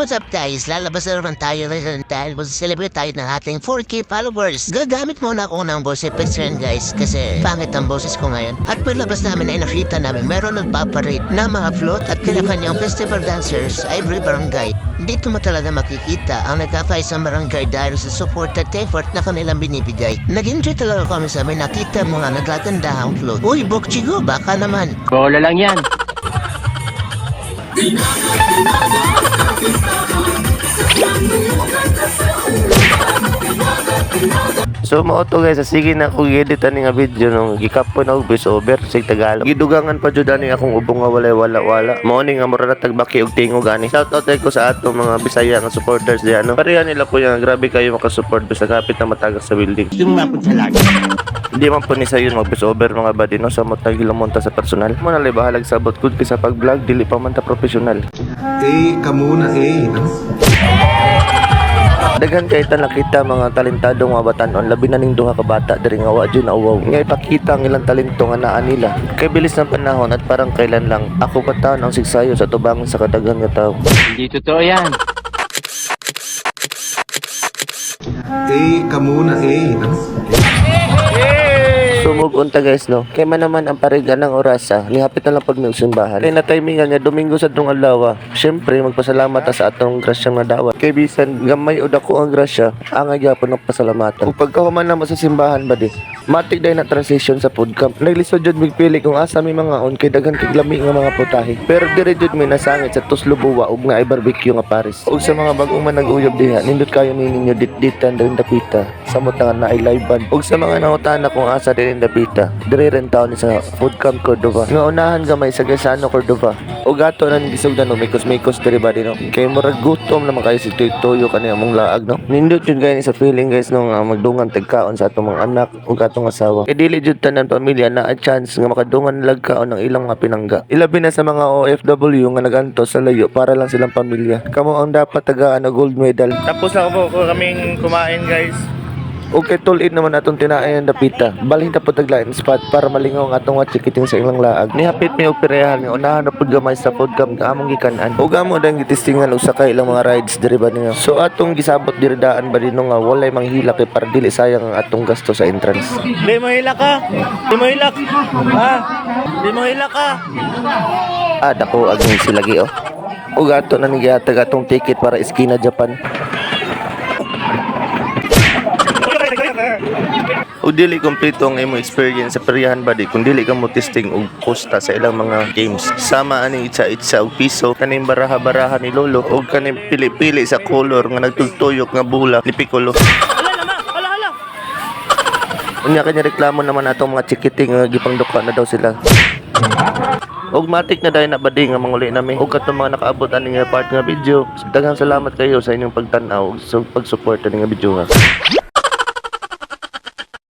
what's up guys? Lalabas na naman tayo rin dahil celebrate tayo ng ating 4K followers. Gagamit muna ako ng voice effects rin guys kasi pangit ang boses ko ngayon. At paglabas namin ay nakita namin meron nagpaparate na mga float at kanya-kanyang festival dancers sa every barangay. Dito mo talaga makikita ang nagkakay sa barangay dahil sa support at effort na kanilang binibigay. Nag-enjoy talaga kami sa may nakita mga nagaganda ang float. Uy, Bokchigo, baka naman. Bola lang yan. So mao to guys, sige na ko gi-editan nga video nung gikapo na og voice over sa Tagalog. Gidugangan pa jud ani akong ubong nga walay wala. Mao ni nga mura na tagbaki og tingog ani. Shout out ko sa atong mga Bisaya nga supporters diyan no. Pareha nila ko yan, grabe kayo makasupport basta kapit na matagak sa building. Yung mapod sa lagi. Hindi man po ni sayon mag voice over mga badi no sa matag hilamonta sa personal. Mo na lay bahalag sabot gud sa pag-vlog dili pa man ta professional. Kamuna no? Daghan kay ta nakita mga talentadong mga batan-on labi na ning duha ka bata diri nga wa jud awaw. Nga ipakita ang ilang talento nga naa nila. Kay bilis ng panahon at parang kailan lang ako bataon ang sigsayo sa tubangon sa kadaghan nga tawo. Hindi totoo yan. Kamuna no? Sumug unta guys no. Kay man naman ang parigan ng orasa, nihapit na lang pag may simbahan. Kay na timingan nga Domingo sa drong adlaw. Syempre magpasalamat ta sa atong grasyang nadawat. Kay bisan gamay o dako ang grasya, ang gyapon ng pasalamatan. Ug pagkahuman na mo sa simbahan ba di, matik day na transition sa food camp. Naglisod jud migpili kung asa may mga on kay daghan kay lami nga mga putahe. Pero dire jud may nasangit sa tuslubuwa ug nga ay barbecue nga pares. Ug sa mga bagong man nag-uyab diha, nindot kayo ninyo dit-ditan din dapita. Samot nga na ay live band. Ug sa mga nangutana kung asa din dapita, dire rin taon ni sa food camp Cordova. Nga unahan gamay sa Gaisano Cordova. Ug ato nan gisugdan no mikos-mikos diri ba di no. Kay murag gutom naman kayo si Toyo kani among laag no. Nindot jud gani sa feeling guys no nga magdungan tagkaon sa atong mga anak ug atong asawa. Kay dili jud tanan pamilya na a chance nga makadungan lagkaon ng ilang mga pinangga. Ilabi na sa mga OFW nga nagantos sa layo para lang silang pamilya. Kamo ang dapat tagaan og gold medal. Tapos na po kaming kumain guys. Okay, tulid naman atong tinaay ang dapita. Balhin na po taglain spot para malingaw ang atong chikiting sa ilang laag. Nihapit mi og pirehan ni unahan na pud gamay sa food camp nga among gikanan. Ug amo dang gitistingan og sakay ilang mga rides diri ba niya. So atong gisabot diri daan ba dino nga walay manghila kay para dili sayang ang atong gasto sa entrance. Di mo hilak ka. Di mo hilak. Ha? Di mo hilak ka. Dako aging silagi oh. Ug ato na nigihatag atong ticket para Esquina Japan. O dili kompleto ang imo experience sa Perihan Badi kung dili ka mo testing og kosta sa ilang mga games. Sama ani itsa-itsa og piso, kaning baraha-baraha ni Lolo og kaning pili-pili sa color nga nagtugtuyok nga bula ni Piccolo. Unya kanya reklamo naman atong mga chikiting nga gipangduka na daw sila. Og matik na dahil na badi nga manguli nami. Og katong mga nakaabot ani nga part nga video. Daghang salamat kayo sa inyong pagtan-aw ug sa pag-support ani nga video nga.